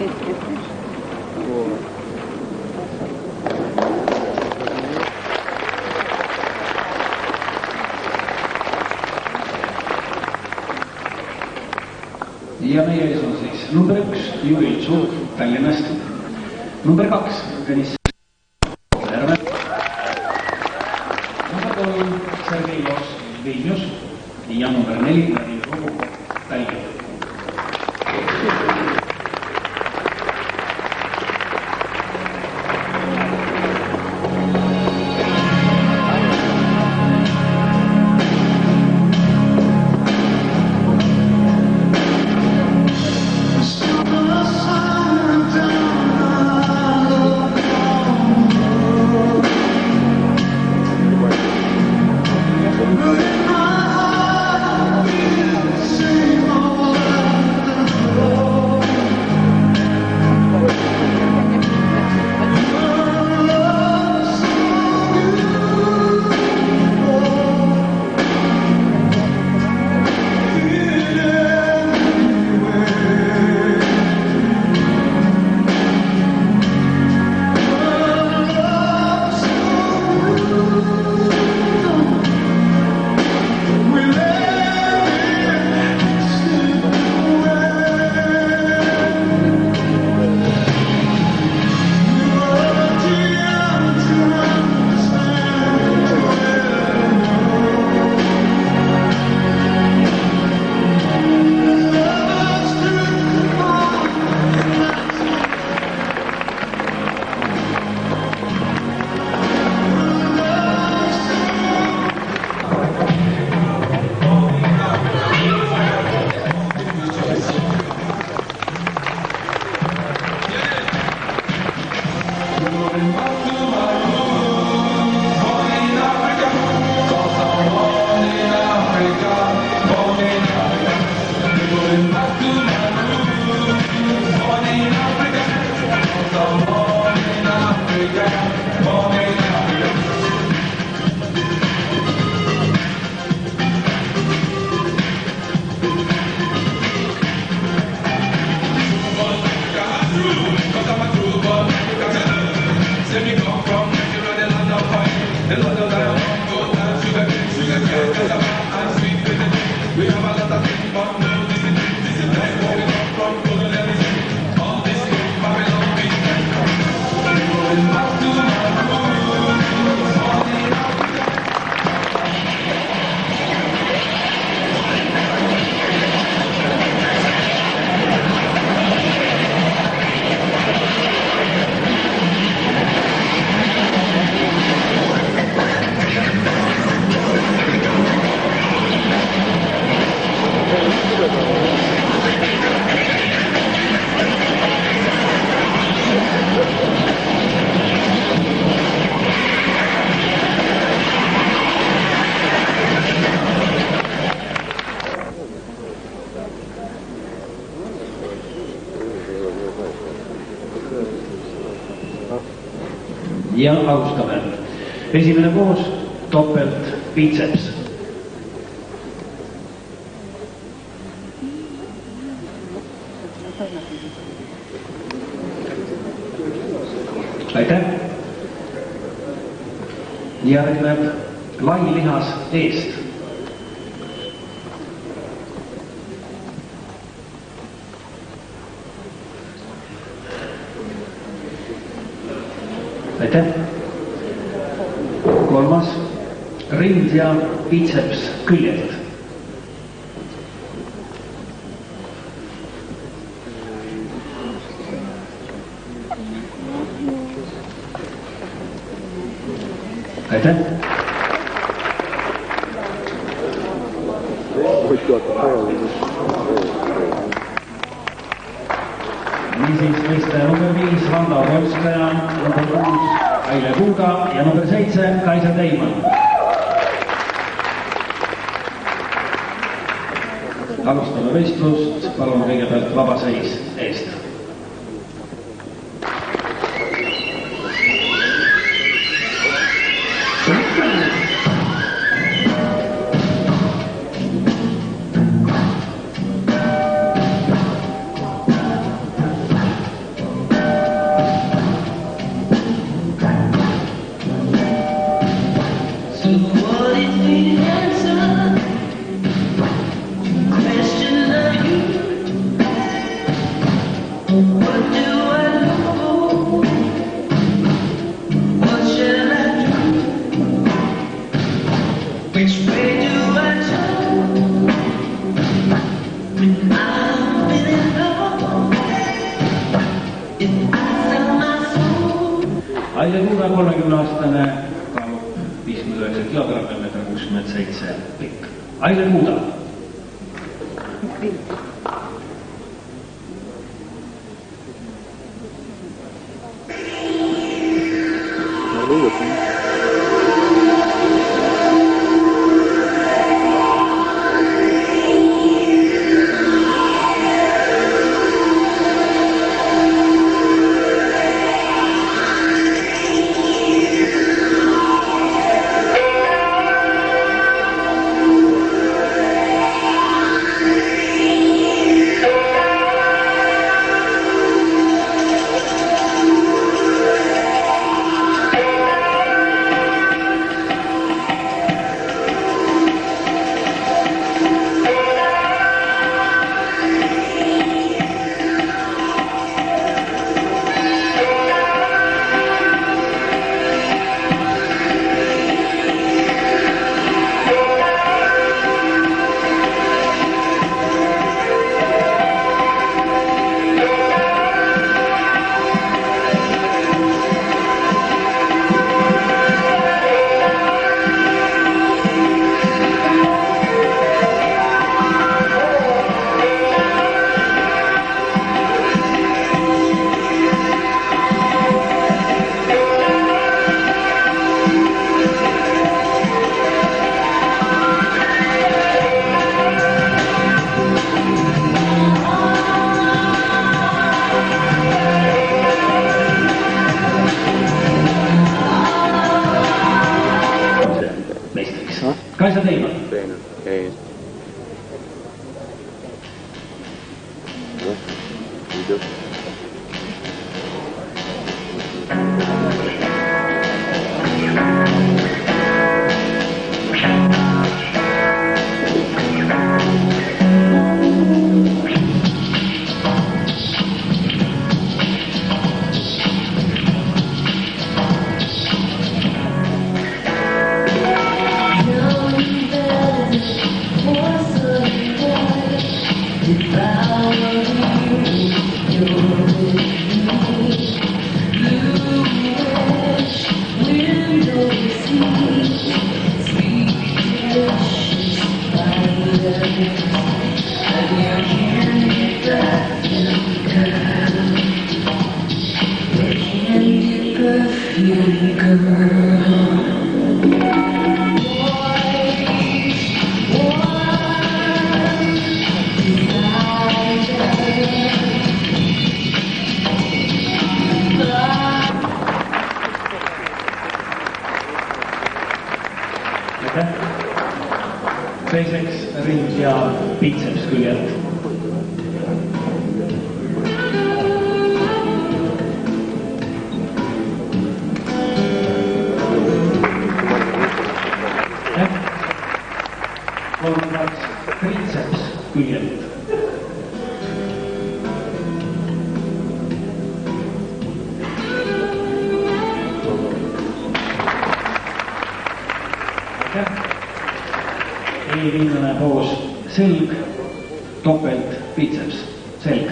Ja meie ees on siis number 1 Jüri Tšuv Tallinnast, number 2 Tõnis Järve, number 3 Sergei Vilnius ja number 4 Vladimir Rubov Tallinn. Ja alustame. Esimene koos, topelt biceps. Aitäh. Järgneb lai lihas eest. Aitäh. Kolmas, rind ja biceps küljelt. Aitäh. Niisiis võistleja number 5 Vanda Volskaja, number 6 Aile Kuuga ja number 7 Kaisa Teimann. Alustame võistlust, palun kõigepealt vabaseis eest. Aile Kuuda 30-aastane, kaalub 59 kilogrammi, 1,67 pikk. Aile Kuuda. Kaisa Teimar. Teine, ei. Идет. Teiseks ring ja pitseps küljelt. Kolmandaks tritseps küljelt. Viimane poos, selg, topelt, pitseps, selg.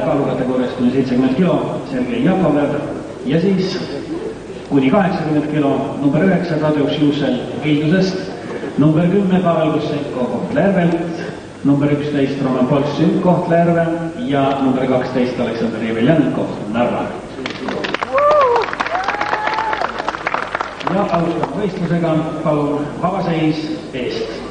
kaalukategoorias kuni 70 kilo Sergei Jakolev ja siis kuni 80 kilo number 9 Tadeusz Jussel Kiildusest, number 10 Pavel Kosenko Kohtla-Järvelt, number 11 Roman Polsyn Kohtla-Järve ja number 12 Aleksandr Jeveljanko Narva. Ja alustame võistlusega, palun vabaseis eest.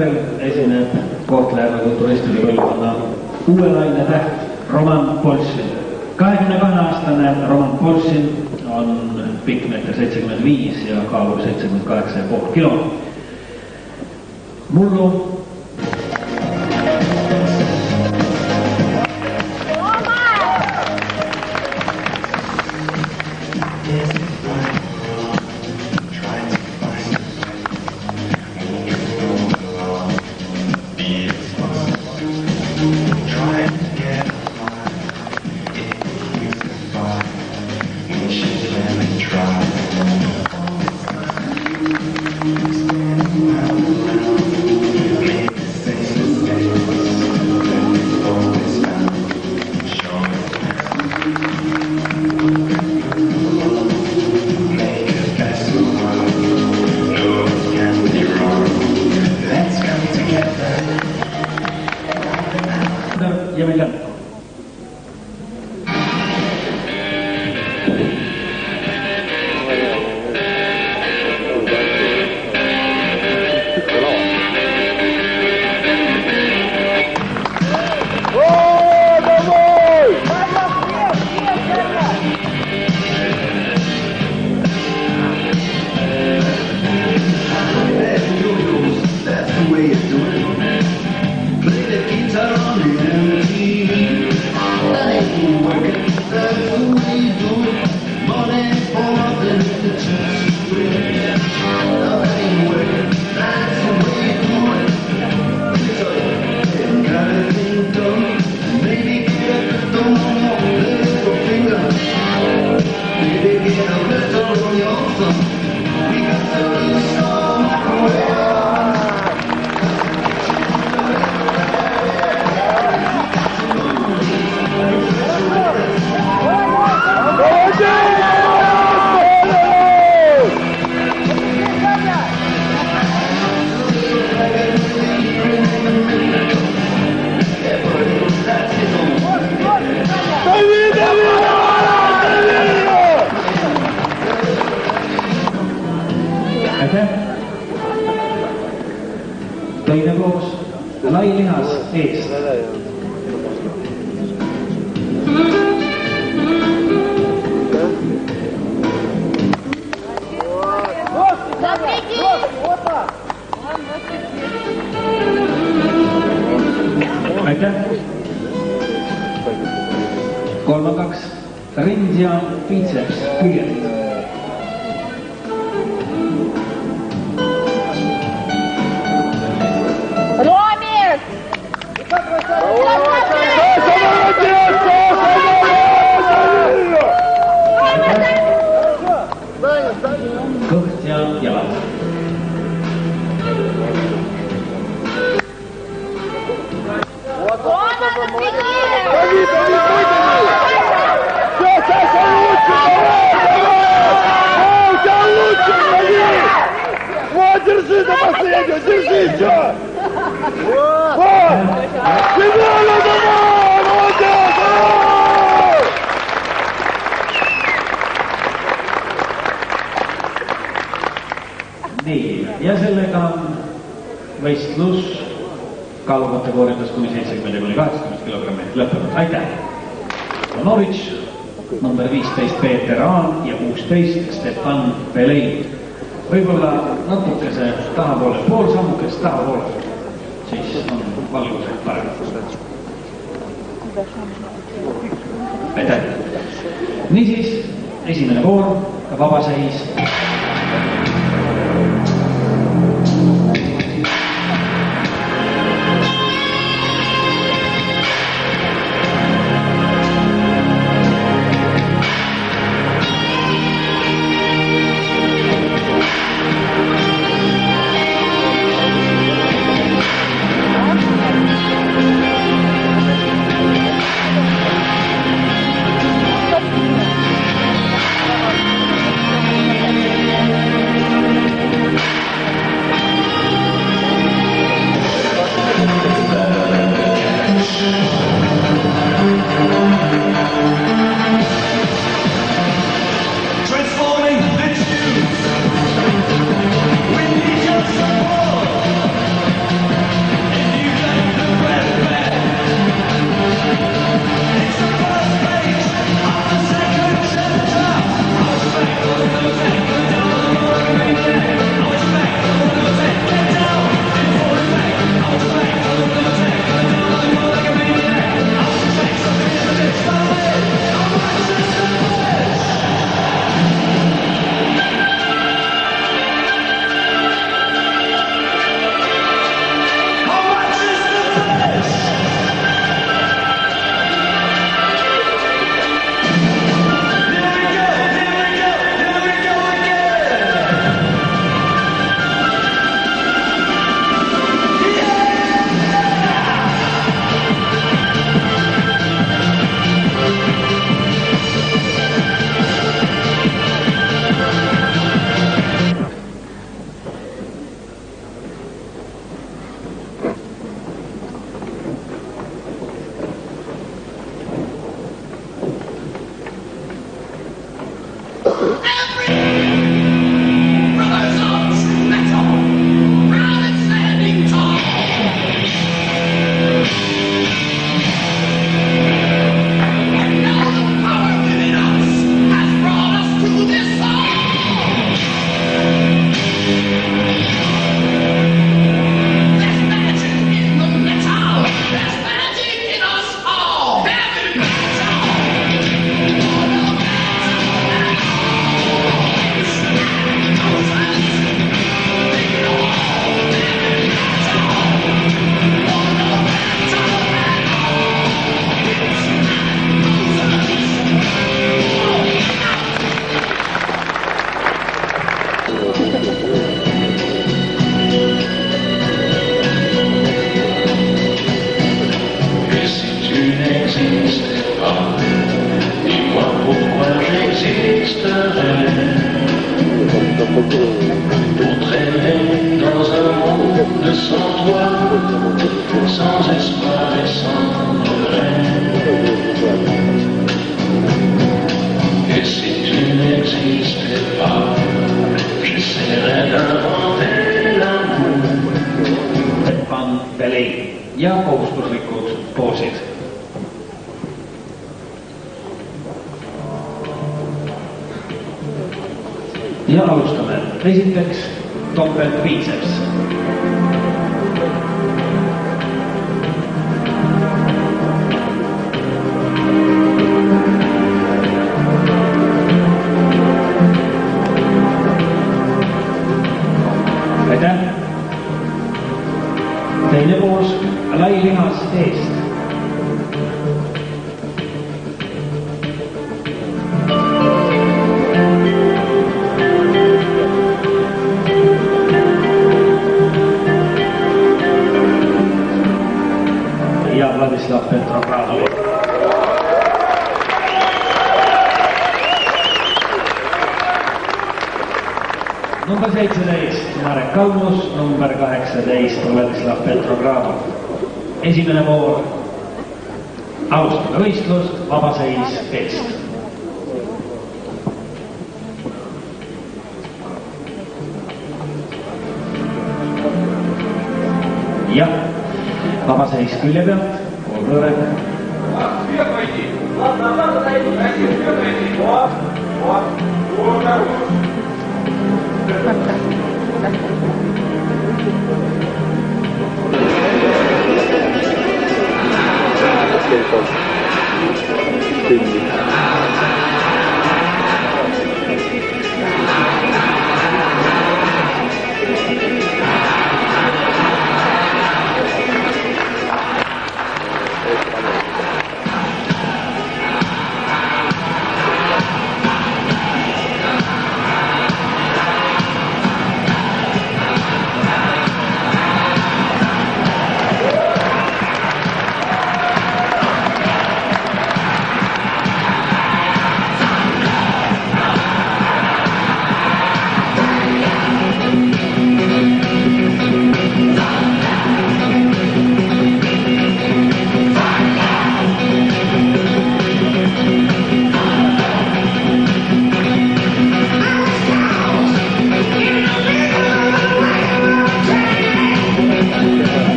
Järel esineb Kohtla-Järve kulturistide põlvkonna uue laine täht Roman Polsyn. 22-aastane Roman Polsyn on pikk 1,75 ja kaalub 78,5 kilo. Mullu Try to get Teine koos, lai lihas eest. Aitäh! Kolmandaks, rind ja biceps küljelt. Kõht ja jalad. Вот, держи до последнего, держи еще! Вот! Финально давай! Молодец! Nii, ja sellega on võistlus kaalukategooriates kuni 70–80 kilogrammi lõppenud. Aitäh! Novitš, number 15 Peeter Aan ja 16 Stefan Belei. Võib-olla natukese tahapoole, pool sammukest tahapoole, siis on valgused parem. Aitäh! Niisiis, esimene voor, vabaseis. ja kohustuslikud poosid. Ja alustame. Esiteks topelt biceps. Aitäh! Teine poos, lai lihas eest. Ja Vladislav Petrogradov. Number 17 Marek Kalmus, number 18 Vladislav Petrogradov. Esimene voor. Alustame võistlust, vabaseis eest. Ja vabaseis külje pealt, poolrõõre.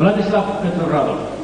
Vladislav Petrogradov.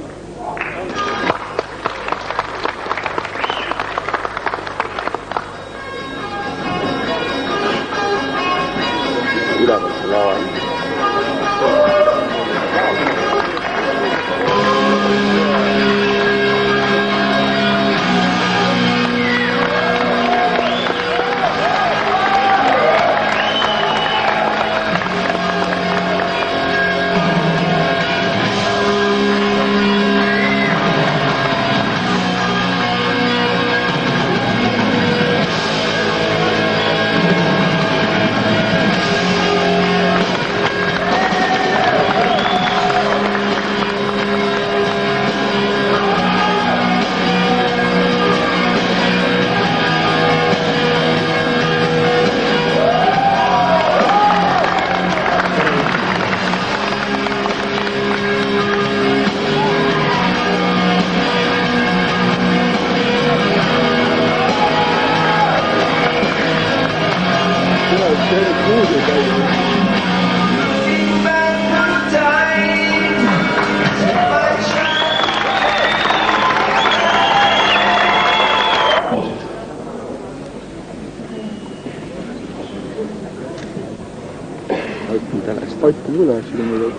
Paikku üles ilmunud.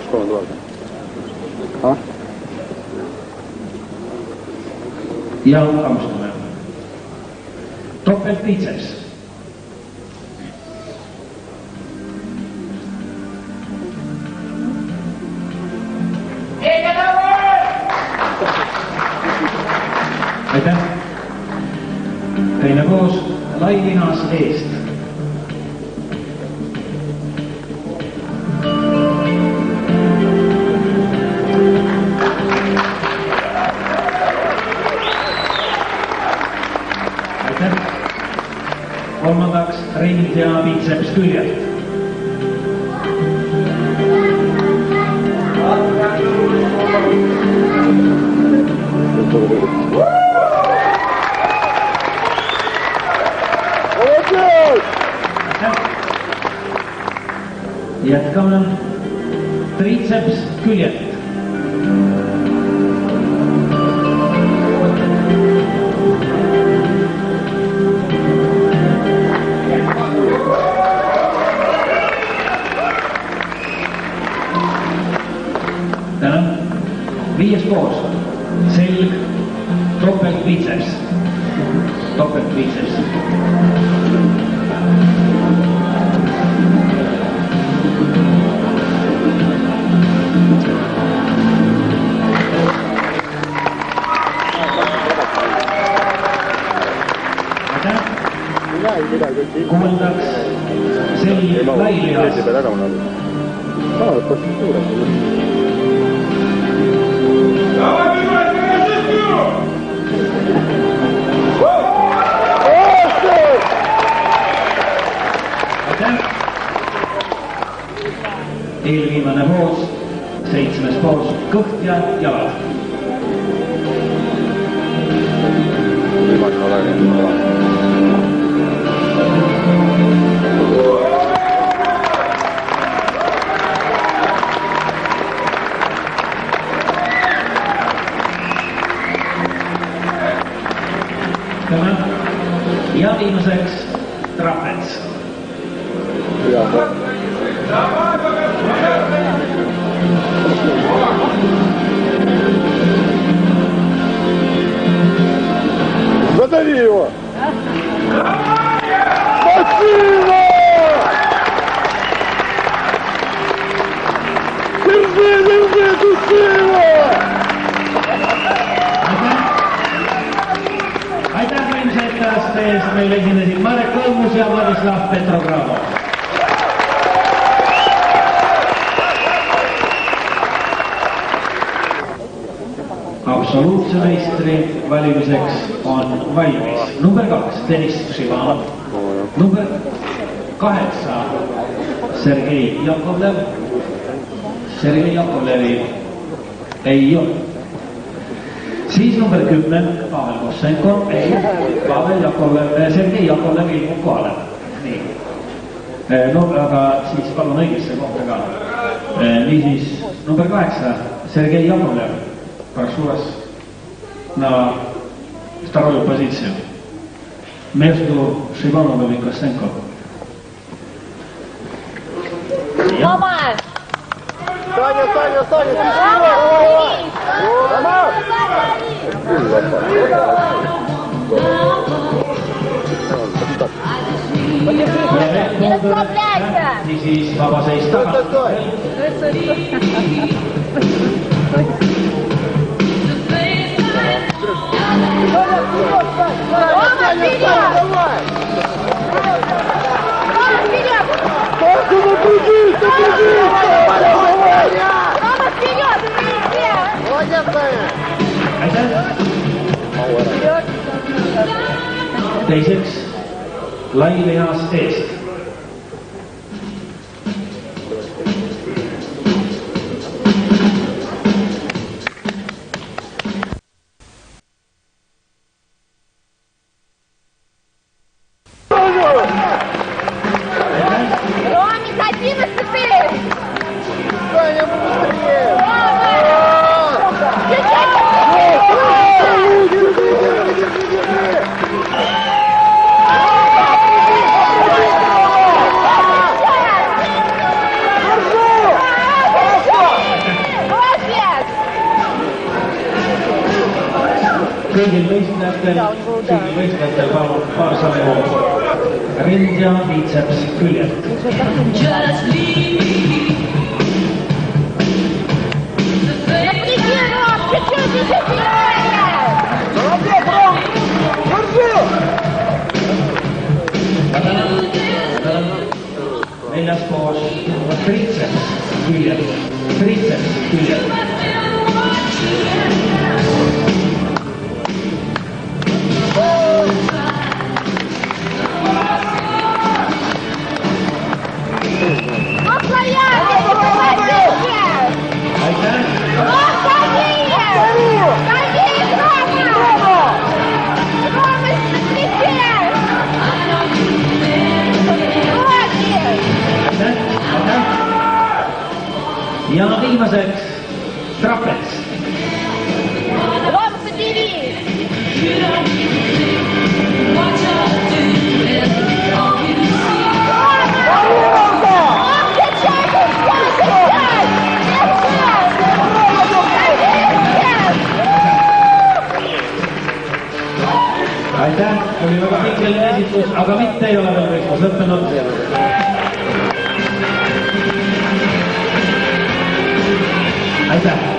Skoon tuolta. Ja alustame. Topelt biceps. Aitäh! Teine koos, lai lihas eest. Kolmandaks ring ja biceps küljelt. jätkame triitseps küljelt. tänan. 5. poos, selg, topeltbiceps, topeltbiceps. Kuuendaks, selg lailihas. Eelviimane poos, 7. poos, kõht ja jalad. Ja viimaseks trapets. Задави его! Спасибо! Держи, души его! Aitäh võimsa etteaste eest, meil esinesid Marek Lõmmus ja Vladislav Petrogradov. Absoluutse meistri valimiseks on valmis number 2, Deniss Šivanov, number 8, Sergei Jakovlev. Sergei Jakovlevi ei ole. Siis number 10, Pavel Kossenko, Pavel Jakovlev, Sergei Jakovlev ilmub kohale. Nii. No, aga siis palun õigesse kohta ka. Niisiis, number 8, Sergei Jakovlev. Прошу вас на вторую позицию между Шибановым и Косенко. Мама! Саня, ты Не расслабляйся! Niisiis vaba seis taga. Рома, вперед! Рома, вперед! Рома, вперед! Молодец, Саня! Aitäh! Teiseks, lailihas eest. Ромик, 11! Саня, быстрее! Kõigil võistlejatel palun paar sammu rind ja biitseps küljelt. Neljas poos triitseps küljelt, triitseps küljelt. ja viimaseks trapets. Рома, собери! Aitäh, oli väga pingeline esitus, aga mitte ei ole veel võistlus lõppenud. Aitäh!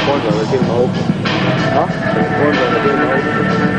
Kolmanda silma auku. Ah? Kolmanda silma auku.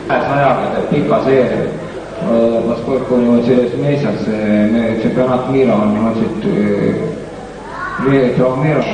100 pika seeria, поскольку у него через месяц чемпионат мира, он не хочет травмировать.